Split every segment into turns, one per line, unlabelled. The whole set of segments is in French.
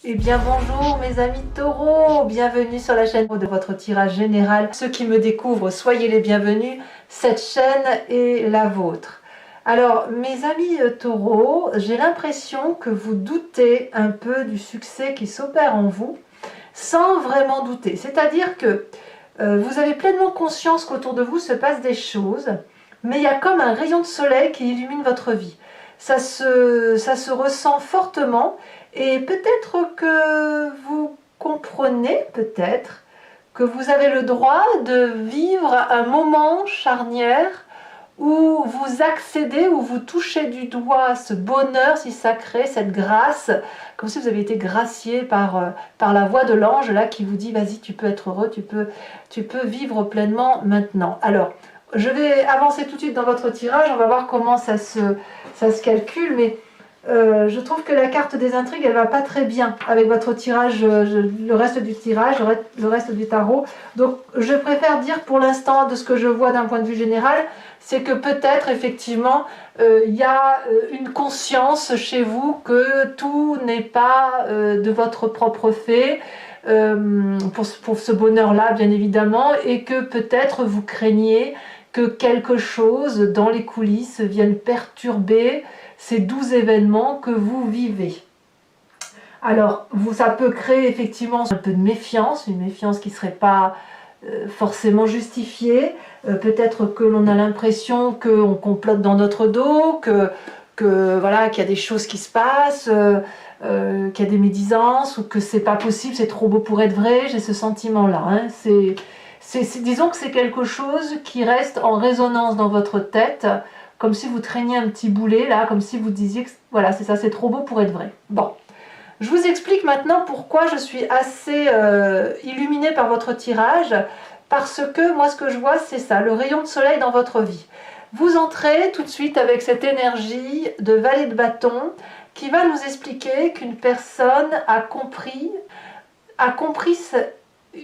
Eh bien bonjour mes amis taureaux, bienvenue sur la chaîne de votre tirage général. Ceux qui me découvrent, soyez les bienvenus, cette chaîne est la vôtre. Alors mes amis taureaux, j'ai l'impression que vous doutez un peu du succès qui s'opère en vous, sans vraiment douter. C'est-à-dire que vous avez pleinement conscience qu'autour de vous se passent des choses, mais il y a comme un rayon de soleil qui illumine votre vie. Ça se ressent fortement. Et peut-être que vous comprenez, peut-être, que vous avez le droit de vivre un moment charnière où vous accédez, où vous touchez du doigt ce bonheur si sacré, cette grâce, comme si vous aviez été gracié par la voix de l'ange là qui vous dit vas-y, tu peux être heureux, tu peux vivre pleinement maintenant. Alors, je vais avancer tout de suite dans votre tirage, on va voir comment ça se calcule, mais je trouve que la carte des intrigues, elle va pas très bien avec votre tirage, le reste du tirage, le reste du tarot. Donc, je préfère dire pour l'instant, de ce que je vois d'un point de vue général, c'est que peut-être, effectivement, il y a une conscience chez vous que tout n'est pas de votre propre fait, pour ce bonheur-là, bien évidemment, et que peut-être vous craignez que quelque chose dans les coulisses vienne perturber ces doux événements que vous vivez. Alors, ça peut créer effectivement un peu de méfiance, une méfiance qui ne serait pas forcément justifiée. Peut-être que l'on a l'impression qu'on complote dans notre dos, voilà, qu'il y a des choses qui se passent, qu'il y a des médisances, ou que c'est pas possible, c'est trop beau pour être vrai. J'ai ce sentiment-là. Hein. Disons que c'est quelque chose qui reste en résonance dans votre tête, comme si vous traîniez un petit boulet là, comme si vous disiez que voilà, c'est ça, c'est trop beau pour être vrai. Bon, je vous explique maintenant pourquoi je suis assez illuminée par votre tirage, parce que moi ce que je vois c'est ça, le rayon de soleil dans votre vie. Vous entrez tout de suite avec cette énergie de valet de bâton qui va nous expliquer qu'une personne a compris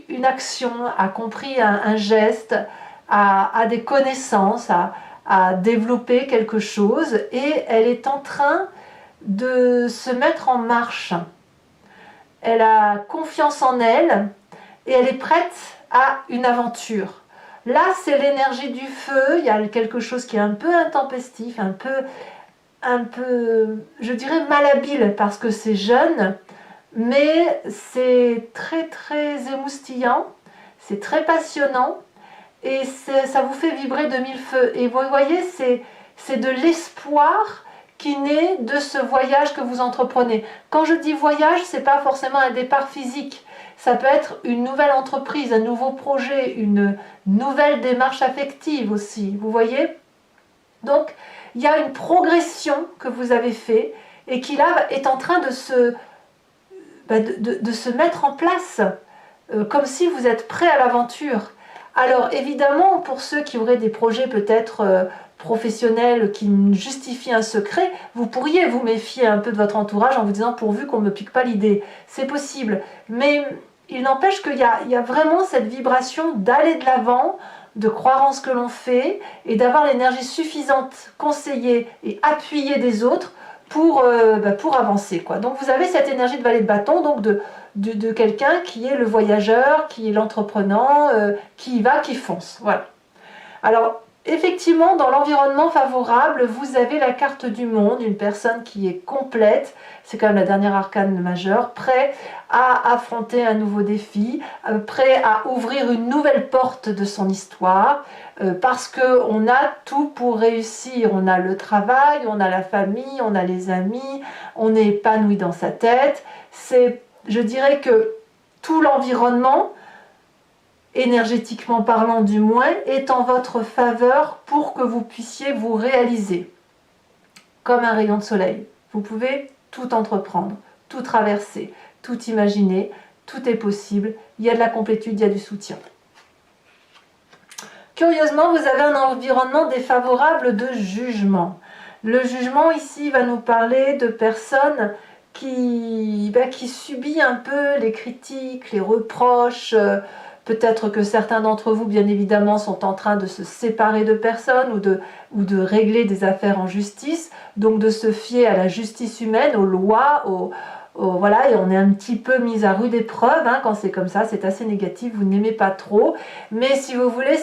une action, a compris un geste, a des connaissances, à développer quelque chose et elle est en train de se mettre en marche. Elle a confiance en elle et elle est prête à une aventure. Là, c'est l'énergie du feu, il y a quelque chose qui est un peu intempestif, un peu, je dirais malhabile parce que c'est jeune, mais c'est très très émoustillant, c'est très passionnant. Et ça vous fait vibrer de mille feux. Et vous voyez, c'est de l'espoir qui naît de ce voyage que vous entreprenez. Quand je dis voyage, ce n'est pas forcément un départ physique. Ça peut être une nouvelle entreprise, un nouveau projet, une nouvelle démarche affective aussi. Vous voyez? Donc, il y a une progression que vous avez fait et qui là est en train de se mettre en place, comme si vous êtes prêt à l'aventure. Alors évidemment, pour ceux qui auraient des projets peut-être professionnels qui justifient un secret, vous pourriez vous méfier un peu de votre entourage en vous disant pourvu qu'on ne me pique pas l'idée. C'est possible, mais il n'empêche qu'il y a vraiment cette vibration d'aller de l'avant, de croire en ce que l'on fait et d'avoir l'énergie suffisante, conseillée et appuyée des autres pour avancer, quoi. Donc vous avez cette énergie de valet de bâton, donc de quelqu'un qui est le voyageur, qui est l'entreprenant, qui y va, qui fonce. Voilà. Alors, effectivement, dans l'environnement favorable, vous avez la carte du monde, une personne qui est complète, c'est quand même la dernière arcane majeure, prêt à affronter un nouveau défi, prêt à ouvrir une nouvelle porte de son histoire, parce qu'on a tout pour réussir. On a le travail, on a la famille, on a les amis, on est épanoui dans sa tête. Je dirais que tout l'environnement, énergétiquement parlant du moins, est en votre faveur pour que vous puissiez vous réaliser. Comme un rayon de soleil. Vous pouvez tout entreprendre, tout traverser, tout imaginer, tout est possible. Il y a de la complétude, il y a du soutien. Curieusement, vous avez un environnement défavorable de jugement. Le jugement ici va nous parler de personnes qui subit un peu les critiques, les reproches. Peut-être que certains d'entre vous, bien évidemment, sont en train de se séparer de personnes ou de régler des affaires en justice, donc de se fier à la justice humaine, aux lois, voilà, et on est un petit peu mis à rude épreuve, hein, quand c'est comme ça, c'est assez négatif, vous n'aimez pas trop, mais si vous voulez,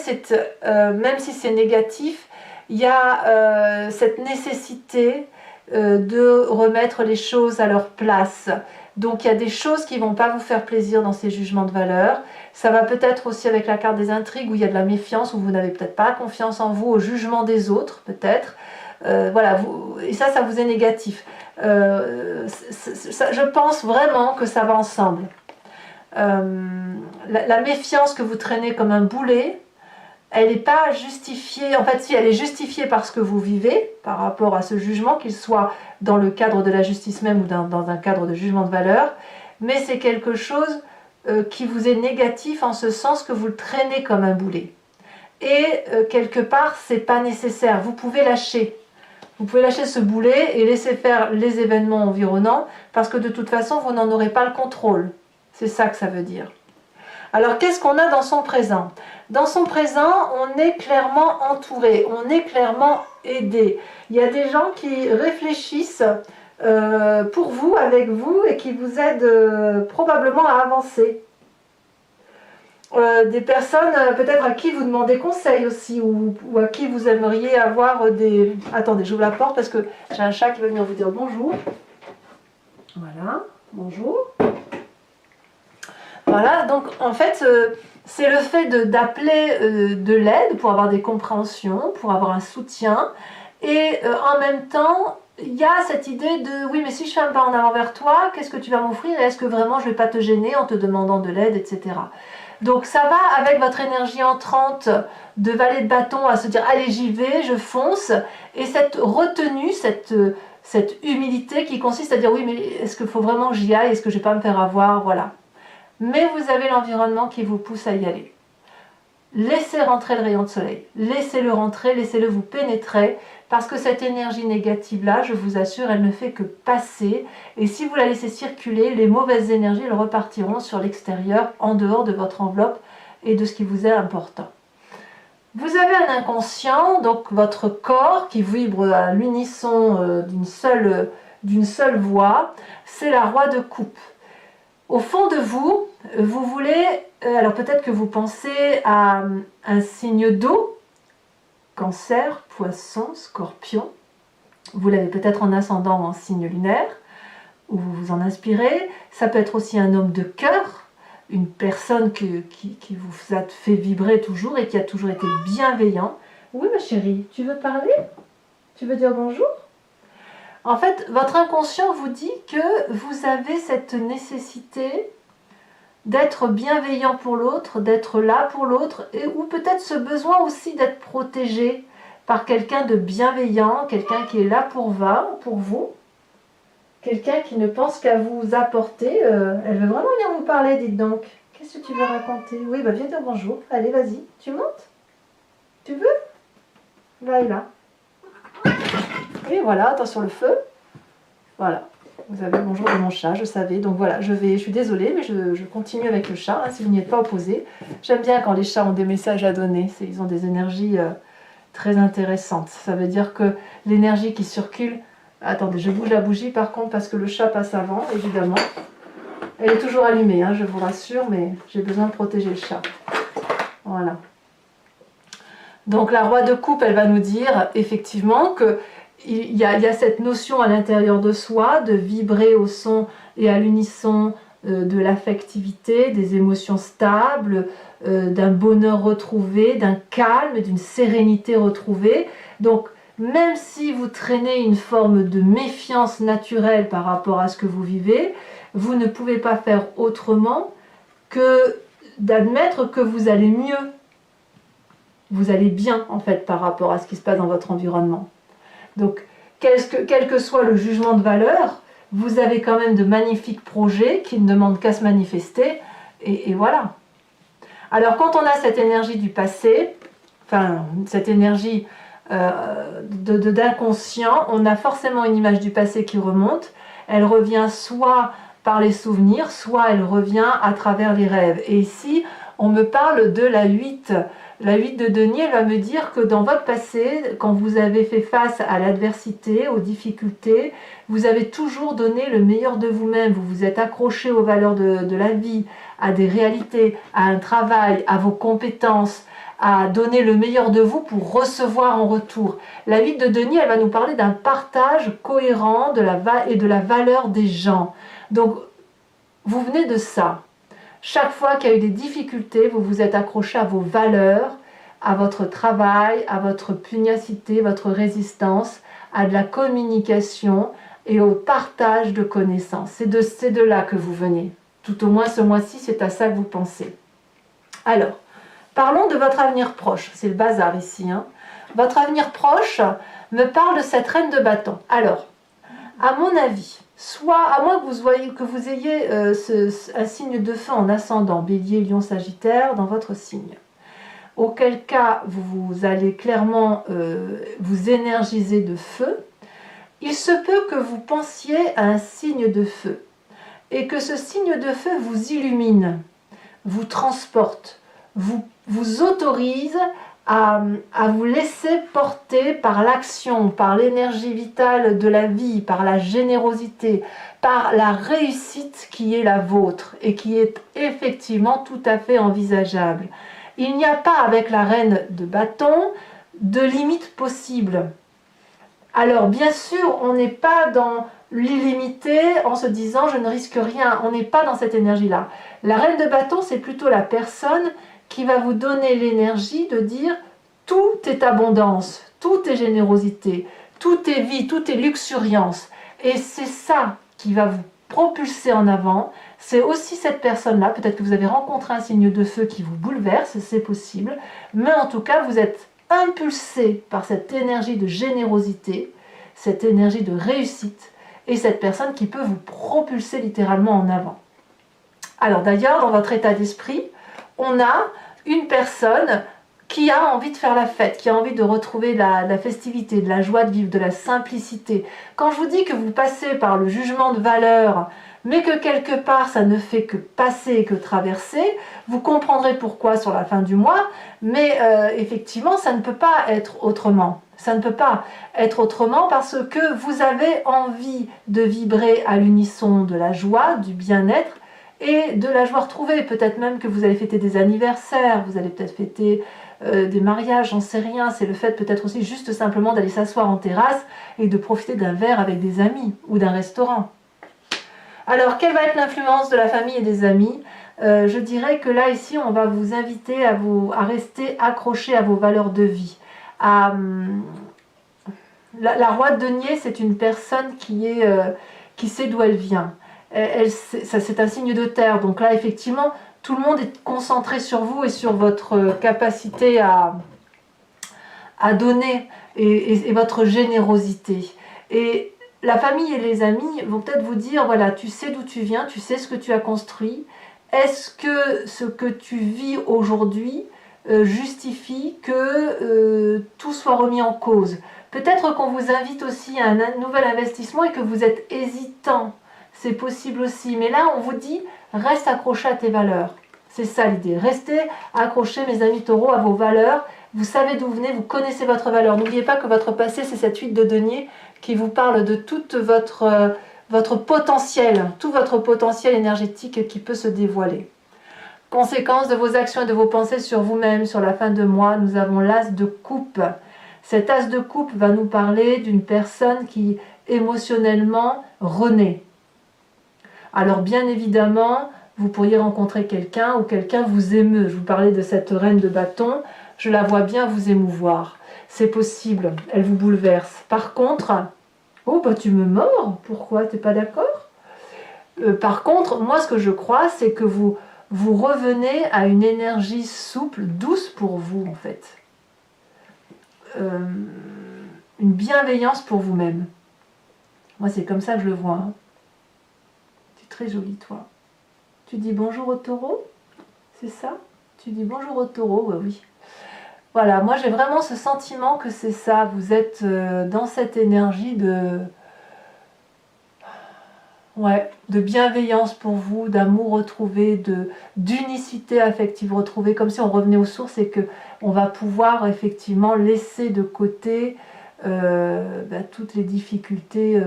même si c'est négatif, il y a cette nécessité de remettre les choses à leur place. Donc il y a des choses qui ne vont pas vous faire plaisir dans ces jugements de valeur. Ça va peut-être aussi avec la carte des intrigues où il y a de la méfiance, où vous n'avez peut-être pas confiance en vous, au jugement des autres peut-être. Voilà, et ça vous est négatif. Je pense vraiment que ça va ensemble. La méfiance que vous traînez comme un boulet, elle n'est pas justifiée, en fait si elle est justifiée par ce que vous vivez, par rapport à ce jugement, qu'il soit dans le cadre de la justice même ou dans un cadre de jugement de valeur, mais c'est quelque chose qui vous est négatif en ce sens que vous le traînez comme un boulet. Et quelque part, c'est pas nécessaire, vous pouvez lâcher. Vous pouvez lâcher ce boulet et laisser faire les événements environnants, parce que de toute façon, vous n'en aurez pas le contrôle. C'est ça que ça veut dire. Alors, qu'est-ce qu'on a dans son présent? Dans son présent, on est clairement entouré, on est clairement aidé. Il y a des gens qui réfléchissent pour vous, avec vous, et qui vous aident probablement à avancer. Des personnes peut-être à qui vous demandez conseil aussi, ou à qui vous aimeriez avoir des... Attendez, j'ouvre la porte parce que j'ai un chat qui va venir vous dire bonjour. Voilà, bonjour. Voilà, donc en fait, c'est le fait d'appeler de l'aide pour avoir des compréhensions, pour avoir un soutien, et en même temps, il y a cette idée de oui, mais si je fais un pas en avant vers toi, qu'est-ce que tu vas m'offrir et est-ce que vraiment je ne vais pas te gêner en te demandant de l'aide, etc. Donc ça va avec votre énergie entrante de valet de bâton à se dire allez j'y vais, je fonce, et cette retenue, cette humilité qui consiste à dire oui mais est-ce qu'il faut vraiment que j'y aille, est-ce que je ne vais pas me faire avoir, voilà. Mais vous avez l'environnement qui vous pousse à y aller. Laissez rentrer le rayon de soleil, laissez-le rentrer, laissez-le vous pénétrer, parce que cette énergie négative-là, je vous assure, elle ne fait que passer, et si vous la laissez circuler, les mauvaises énergies, elles repartiront sur l'extérieur, en dehors de votre enveloppe et de ce qui vous est important. Vous avez un inconscient, donc votre corps qui vibre à l'unisson d'une seule voix, c'est la roi de coupe. Au fond de vous, vous voulez, alors peut-être que vous pensez à un signe d'eau, Cancer, Poisson, Scorpion. Vous l'avez peut-être en ascendant ou en signe lunaire, où vous vous en inspirez. Ça peut être aussi un homme de cœur, une personne qui vous a fait vibrer toujours et qui a toujours été bienveillant. Oui ma chérie, tu veux parler? Tu veux dire bonjour? En fait, votre inconscient vous dit que vous avez cette nécessité d'être bienveillant pour l'autre, d'être là pour l'autre, ou peut-être ce besoin aussi d'être protégé par quelqu'un de bienveillant, quelqu'un qui est là pour vous, quelqu'un qui ne pense qu'à vous apporter. Elle veut vraiment bien vous parler, dites donc. Qu'est-ce que tu veux raconter? Oui, bah viens dire bonjour. Allez, vas-y. Tu montes? Tu veux? Là et là. Et voilà, attention le feu. Voilà. Vous avez le bonjour de mon chat, je savais. Donc voilà, je suis désolée, mais je continue avec le chat, hein, si vous n'y êtes pas opposé. J'aime bien quand les chats ont des messages à donner. Ils ont des énergies très intéressantes. Ça veut dire que l'énergie qui circule... Attendez, je bouge la bougie par contre parce que le chat passe avant, évidemment. Elle est toujours allumée, hein, je vous rassure, mais j'ai besoin de protéger le chat. Voilà. Donc la roi de coupe, elle va nous dire effectivement que il y a cette notion à l'intérieur de soi de vibrer au son et à l'unisson de l'affectivité, des émotions stables, d'un bonheur retrouvé, d'un calme, d'une sérénité retrouvée. Donc même si vous traînez une forme de méfiance naturelle par rapport à ce que vous vivez, vous ne pouvez pas faire autrement que d'admettre que vous allez mieux. Vous allez bien en fait par rapport à ce qui se passe dans votre environnement. Donc, quel que soit le jugement de valeur, vous avez quand même de magnifiques projets qui ne demandent qu'à se manifester, et voilà. Alors, quand on a cette énergie du passé, enfin, cette énergie d'inconscient, on a forcément une image du passé qui remonte. Elle revient soit par les souvenirs, soit elle revient à travers les rêves. Et ici, on me parle de la 8 La 8 de denier, elle va me dire que dans votre passé, quand vous avez fait face à l'adversité, aux difficultés, vous avez toujours donné le meilleur de vous-même. Vous vous êtes accroché aux valeurs de la vie, à des réalités, à un travail, à vos compétences, à donner le meilleur de vous pour recevoir en retour. La 8 de denier, elle va nous parler d'un partage cohérent et de la valeur des gens. Donc, vous venez de ça. Chaque fois qu'il y a eu des difficultés, vous vous êtes accroché à vos valeurs, à votre travail, à votre pugnacité, votre résistance, à de la communication et au partage de connaissances. C'est de là que vous venez. Tout au moins ce mois-ci, c'est à ça que vous pensez. Alors, parlons de votre avenir proche. C'est le bazar ici. Votre avenir proche me parle de cette reine de bâton. Alors, à mon avis, soit à moins que vous ayez un signe de feu en ascendant, bélier, lion, sagittaire, dans votre signe. Auquel cas, vous allez clairement vous énergiser de feu. Il se peut que vous pensiez à un signe de feu et que ce signe de feu vous illumine, vous transporte, vous autorise à vous laisser porter par l'action, par l'énergie vitale de la vie, par la générosité, par la réussite qui est la vôtre et qui est effectivement tout à fait envisageable. Il n'y a pas avec la reine de bâton de limite possible. Alors bien sûr, on n'est pas dans l'illimité en se disant je ne risque rien, on n'est pas dans cette énergie-là. La reine de bâton, c'est plutôt la personne qui va vous donner l'énergie de dire tout est abondance, tout est générosité, tout est vie, tout est luxuriance. Et c'est ça qui va vous propulser en avant. C'est aussi cette personne-là, peut-être que vous avez rencontré un signe de feu qui vous bouleverse, c'est possible, mais en tout cas vous êtes impulsé par cette énergie de générosité, cette énergie de réussite, et cette personne qui peut vous propulser littéralement en avant. Alors d'ailleurs, dans votre état d'esprit, on a une personne qui a envie de faire la fête, qui a envie de retrouver la festivité, de la joie de vivre, de la simplicité. Quand je vous dis que vous passez par le jugement de valeur, mais que quelque part ça ne fait que passer, que traverser, vous comprendrez pourquoi sur la fin du mois, mais effectivement ça ne peut pas être autrement. Ça ne peut pas être autrement parce que vous avez envie de vibrer à l'unisson de la joie, du bien-être et de la joie retrouvée. Peut-être même que vous allez fêter des anniversaires, vous allez peut-être fêter des mariages, j'en sais rien. C'est le fait peut-être aussi juste simplement d'aller s'asseoir en terrasse et de profiter d'un verre avec des amis ou d'un restaurant. Alors, quelle va être l'influence de la famille et des amis? Je dirais que là, ici, on va vous inviter à rester accroché à vos valeurs de vie. La roi de denier, c'est une personne qui sait d'où elle vient. C'est un signe de terre, donc là, effectivement, tout le monde est concentré sur vous et sur votre capacité à donner et votre générosité. Et la famille et les amis vont peut-être vous dire, voilà, tu sais d'où tu viens, tu sais ce que tu as construit. Est-ce que ce que tu vis aujourd'hui justifie que tout soit remis en cause? Peut-être qu'on vous invite aussi à un nouvel investissement et que vous êtes hésitant. C'est possible aussi. Mais là, on vous dit, reste accroché à tes valeurs. C'est ça l'idée. Restez accrochés, mes amis taureaux, à vos valeurs. Vous savez d'où vous venez, vous connaissez votre valeur. N'oubliez pas que votre passé, c'est cette 8 de denier qui vous parle de tout votre potentiel, tout votre potentiel énergétique qui peut se dévoiler. Conséquence de vos actions et de vos pensées sur vous-même, sur la fin de mois, nous avons l'as de coupe. Cet as de coupe va nous parler d'une personne qui émotionnellement renaît. Alors bien évidemment, vous pourriez rencontrer quelqu'un ou quelqu'un vous émeut. Je vous parlais de cette reine de bâton, je la vois bien vous émouvoir. C'est possible, elle vous bouleverse. Par contre, oh bah tu me mords, pourquoi, t'es pas d'accord? Par contre, moi ce que je crois, c'est que vous revenez à une énergie souple, douce pour vous en fait. Une bienveillance pour vous-même. Moi c'est comme ça que je le vois. Tu es très jolie toi. Tu dis bonjour au taureau? C'est ça? Tu dis bonjour au taureau? Ouais, oui. Voilà, moi j'ai vraiment ce sentiment que c'est ça. Vous êtes dans cette énergie de... Ouais, de bienveillance pour vous, d'amour retrouvé, d'unicité affective retrouvée, comme si on revenait aux sources et que on va pouvoir effectivement laisser de côté toutes les difficultés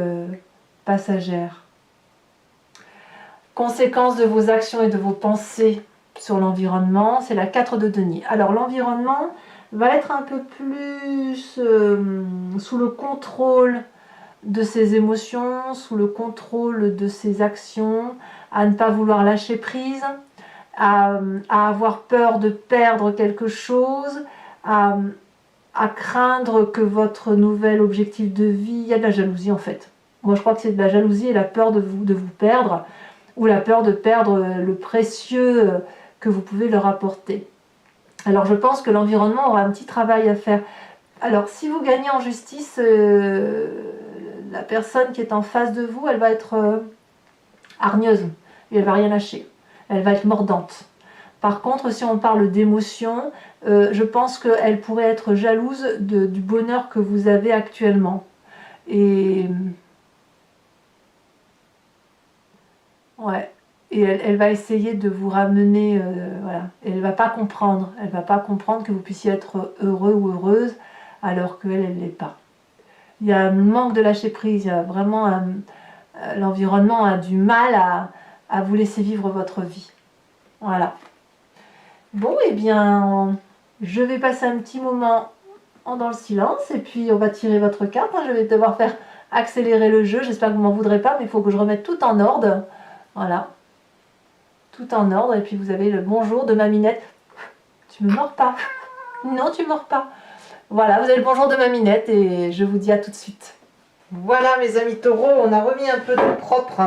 passagères. Conséquence de vos actions et de vos pensées sur l'environnement, c'est la 4 de denier. Alors l'environnement va être un peu plus sous le contrôle de ses émotions, sous le contrôle de ses actions, à ne pas vouloir lâcher prise, à avoir peur de perdre quelque chose, à craindre que votre nouvel objectif de vie, il y a de la jalousie en fait. Moi je crois que c'est de la jalousie et la peur de vous perdre, ou la peur de perdre le précieux que vous pouvez leur apporter. Alors je pense que l'environnement aura un petit travail à faire. Alors si vous gagnez en justice, la personne qui est en face de vous, elle va être hargneuse, et elle va rien lâcher, elle va être mordante. Par contre, si on parle d'émotion, je pense qu'elle pourrait être jalouse du bonheur que vous avez actuellement. Et ouais, et elle va essayer de vous ramener, voilà. Et elle va pas comprendre que vous puissiez être heureux ou heureuse alors qu'elle, elle l'est pas. Il y a un manque de lâcher prise, il y a vraiment l'environnement a du mal à vous laisser vivre votre vie. Voilà. Bon, eh bien, je vais passer un petit moment dans le silence et puis on va tirer votre carte. Je vais devoir faire accélérer le jeu. J'espère que vous m'en voudrez pas, mais il faut que je remette tout en ordre. Voilà. Tout en ordre. Et puis vous avez le bonjour de Maminette. Tu me mords pas. Non, tu me mords pas. Voilà, vous avez le bonjour de Maminette et je vous dis à tout de suite. Voilà mes amis taureaux, on a remis un peu de propre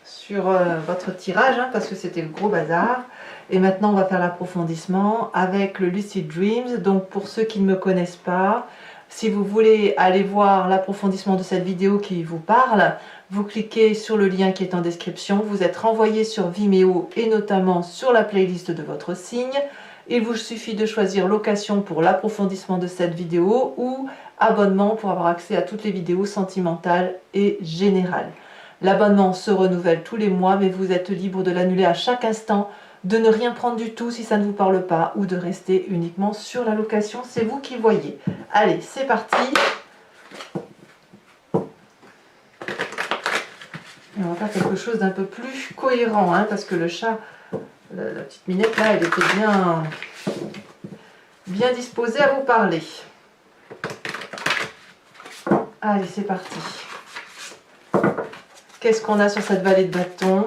sur votre tirage parce que c'était le gros bazar. Et maintenant on va faire l'approfondissement avec le Lucid Dreams. Donc pour ceux qui ne me connaissent pas, si vous voulez aller voir l'approfondissement de cette vidéo qui vous parle, vous cliquez sur le lien qui est en description, vous êtes renvoyé sur Vimeo et notamment sur la playlist de votre signe. Il vous suffit de choisir location pour l'approfondissement de cette vidéo ou abonnement pour avoir accès à toutes les vidéos sentimentales et générales. L'abonnement se renouvelle tous les mois, mais vous êtes libre de l'annuler à chaque instant, de ne rien prendre du tout si ça ne vous parle pas ou de rester uniquement sur la location, c'est vous qui voyez. Allez, c'est parti. Et on va faire quelque chose d'un peu plus cohérent, parce que le chat, la petite Minette là, elle était bien disposée à vous parler. Allez, c'est parti. Qu'est-ce qu'on a sur cette vallée de bâton?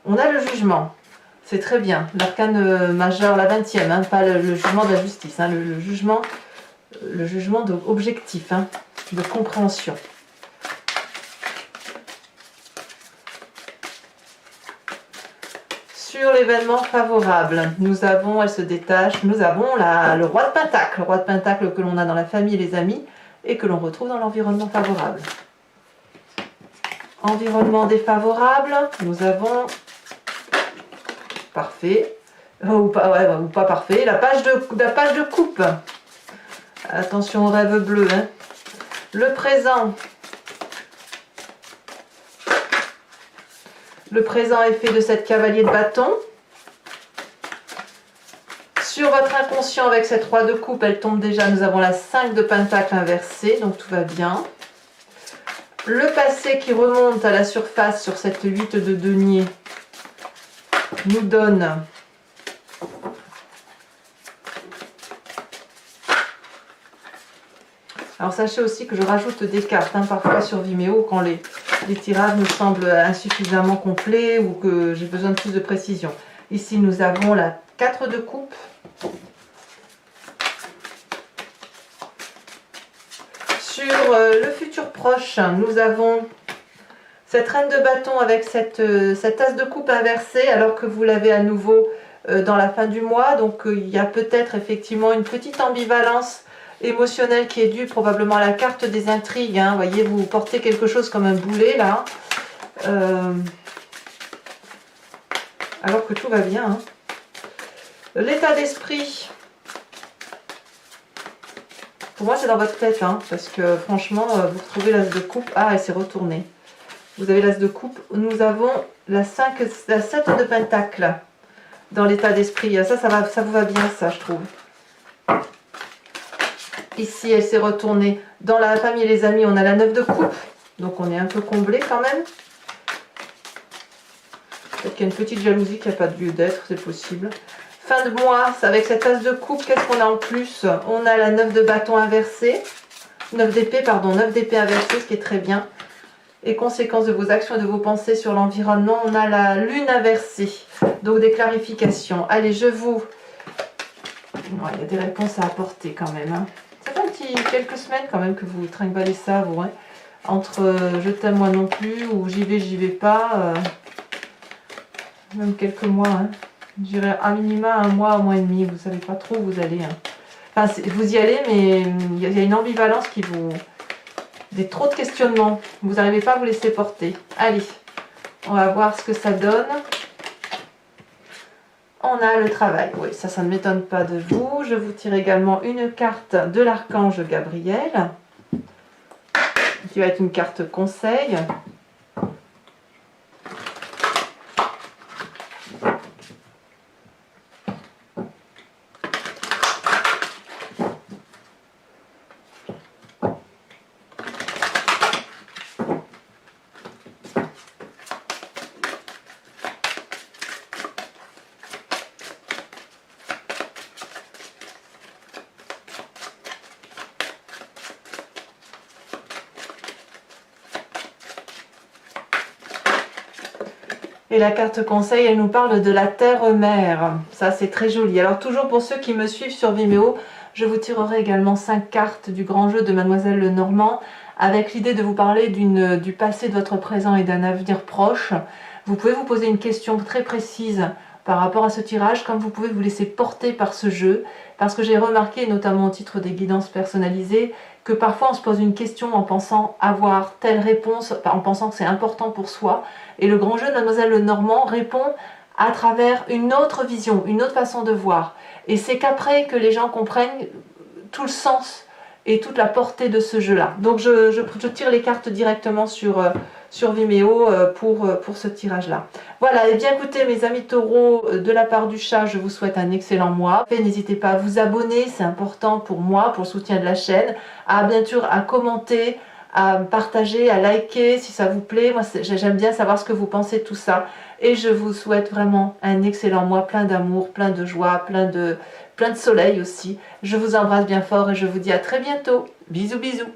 On a le jugement. C'est très bien. L'arcane majeur, la 20e, pas le jugement de la justice, le jugement objectif, de compréhension. Sur l'événement favorable, nous avons, elle se détache, nous avons le roi de Pentacle. Le roi de Pentacle que l'on a dans la famille et les amis et que l'on retrouve dans l'environnement favorable. Environnement défavorable, nous avons parfait, ou pas parfait, la page de coupe. Attention au rêve bleu. Le présent. Le présent est fait de cette cavalier de bâton. Sur votre inconscient avec cette roi de coupe, elle tombe déjà, nous avons la 5 de pentacle inversée, donc tout va bien. Le passé qui remonte à la surface sur cette 8 de denier nous donne alors sachez aussi que je rajoute des cartes parfois sur Vimeo quand les tirages me semblent insuffisamment complets ou que j'ai besoin de plus de précision. Ici nous avons la 4 de coupe. Sur le futur proche, nous avons cette reine de bâton avec cette as de coupe inversée alors que vous l'avez à nouveau dans la fin du mois. Donc il y a peut-être effectivement une petite ambivalence émotionnelle qui est due probablement à la carte des intrigues. Vous voyez, vous portez quelque chose comme un boulet là. Alors que tout va bien. L'état d'esprit Pour moi, c'est dans votre tête, hein, parce que franchement, vous retrouvez l'as de coupe. Ah, elle s'est retournée. Vous avez l'as de coupe. Nous avons la 7 de pentacle dans l'état d'esprit. Ça vous va bien, ça, je trouve. Ici, elle s'est retournée. Dans la famille et les amis, on a la 9 de coupe. Donc, on est un peu comblé quand même. Peut-être qu'il y a une petite jalousie qui n'a pas de lieu d'être, c'est possible. Fin de mois, avec cette as de coupe, qu'est-ce qu'on a en plus? On a la 9 de bâton inversée. 9 d'épée, pardon, 9 d'épée inversée, ce qui est très bien. Et conséquences de vos actions et de vos pensées sur l'environnement, on a la lune inversée. Donc, des clarifications. Allez, je vous... Ouais, il y a des réponses à apporter quand même. Hein. Ça fait quelques semaines quand même que vous trinquez ça, vous. Hein. Entre je t'aime moi non plus ou j'y vais pas. Même quelques mois. Hein. Je dirais à minima un mois et demi. Vous savez pas trop où vous allez. Hein. Enfin, vous y allez, mais il y a une ambivalence qui vous... trop de questionnements. Vous n'arrivez pas à vous laisser porter. Allez, on va voir ce que ça donne. On a le travail. Oui, ça ne m'étonne pas de vous. Je vous tire également une carte de l'archange Gabriel, qui va être une carte conseil. Et la carte conseil, elle nous parle de la terre-mère. Ça, c'est très joli. Alors, toujours pour ceux qui me suivent sur Vimeo, je vous tirerai également 5 cartes du grand jeu de Mademoiselle Lenormand, avec l'idée de vous parler du passé, de votre présent et d'un avenir proche. Vous pouvez vous poser une question très précise par rapport à ce tirage, comme vous pouvez vous laisser porter par ce jeu, parce que j'ai remarqué, notamment au titre des guidances personnalisées, que parfois on se pose une question en pensant avoir telle réponse, en pensant que c'est important pour soi, et le grand jeu de Mademoiselle Lenormand répond à travers une autre vision, une autre façon de voir. Et c'est qu'après que les gens comprennent tout le sens et toute la portée de ce jeu-là. Donc je tire les cartes directement sur Vimeo pour ce tirage-là. Voilà, et bien écoutez mes amis taureaux, de la part du chat, je vous souhaite un excellent mois. N'hésitez pas à vous abonner, c'est important pour moi, pour le soutien de la chaîne, à bien sûr à commenter, à partager, à liker si ça vous plaît. Moi j'aime bien savoir ce que vous pensez de tout ça. Et je vous souhaite vraiment un excellent mois, plein d'amour, plein de joie, plein de soleil aussi. Je vous embrasse bien fort et je vous dis à très bientôt. Bisous bisous.